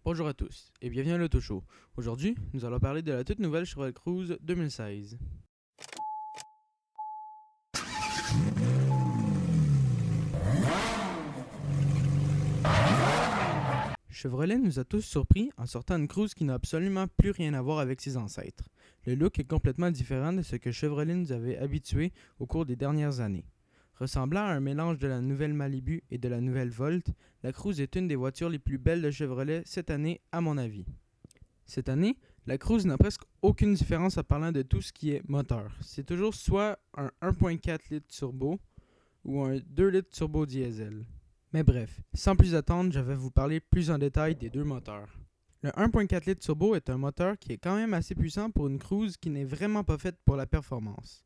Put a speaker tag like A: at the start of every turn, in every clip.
A: Bonjour à tous et bienvenue à l'Auto Show. Aujourd'hui, nous allons parler de la toute nouvelle Chevrolet Cruze 2016. Chevrolet nous a tous surpris en sortant une Cruze qui n'a absolument plus rien à voir avec ses ancêtres. Le look est complètement différent de ce que Chevrolet nous avait habitués au cours des dernières années. Ressemblant à un mélange de la nouvelle Malibu et de la nouvelle Volt, la Cruze est une des voitures les plus belles de Chevrolet cette année à mon avis. Cette année, la Cruze n'a presque aucune différence en parlant de tout ce qui est moteur. C'est toujours soit un 1.4 litres turbo ou un 2 litres turbo diesel. Mais bref, sans plus attendre, je vais vous parler plus en détail des deux moteurs. Le 1.4 litres turbo est un moteur qui est quand même assez puissant pour une Cruze qui n'est vraiment pas faite pour la performance.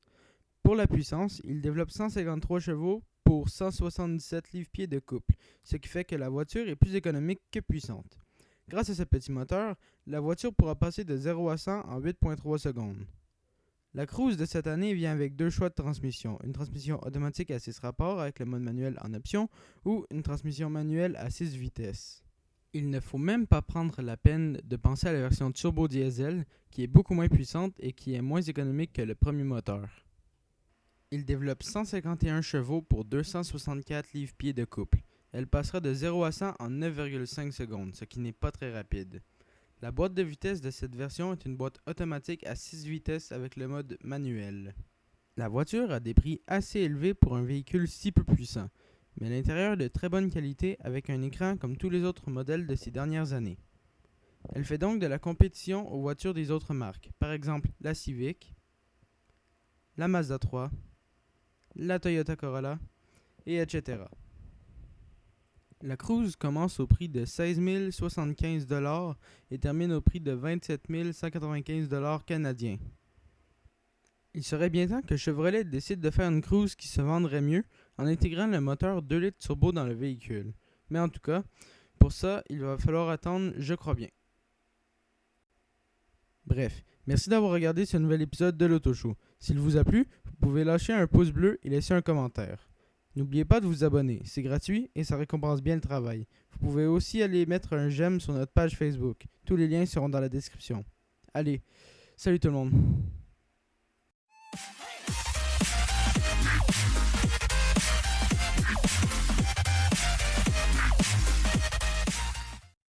A: Pour la puissance, il développe 153 chevaux pour 177 livres-pieds de couple, ce qui fait que la voiture est plus économique que puissante. Grâce à ce petit moteur, la voiture pourra passer de 0 à 100 en 8.3 secondes. La Cruze de cette année vient avec deux choix de transmission, une transmission automatique à 6 rapports avec le mode manuel en option ou une transmission manuelle à 6 vitesses. Il ne faut même pas prendre la peine de penser à la version turbo diesel qui est beaucoup moins puissante et qui est moins économique que le premier moteur. Il développe 151 chevaux pour 264 livres-pieds de couple. Elle passera de 0 à 100 en 9,5 secondes, ce qui n'est pas très rapide. La boîte de vitesse de cette version est une boîte automatique à 6 vitesses avec le mode manuel. La voiture a des prix assez élevés pour un véhicule si peu puissant, mais l'intérieur est de très bonne qualité avec un écran comme tous les autres modèles de ces dernières années. Elle fait donc de la compétition aux voitures des autres marques, par exemple la Civic, la Mazda 3, la Toyota Corolla, et etc. La Cruze commence au prix de 16 075 $ et termine au prix de 27 195 $ canadiens. Il serait bien temps que Chevrolet décide de faire une Cruze qui se vendrait mieux en intégrant le moteur 2 litres turbo dans le véhicule. Mais en tout cas, pour ça, il va falloir attendre, je crois bien. Bref, merci d'avoir regardé ce nouvel épisode de l'Auto Show. S'il vous a plu, vous pouvez lâcher un pouce bleu et laisser un commentaire. N'oubliez pas de vous abonner, c'est gratuit et ça récompense bien le travail. Vous pouvez aussi aller mettre un j'aime sur notre page Facebook. Tous les liens seront dans la description. Allez, salut tout le monde.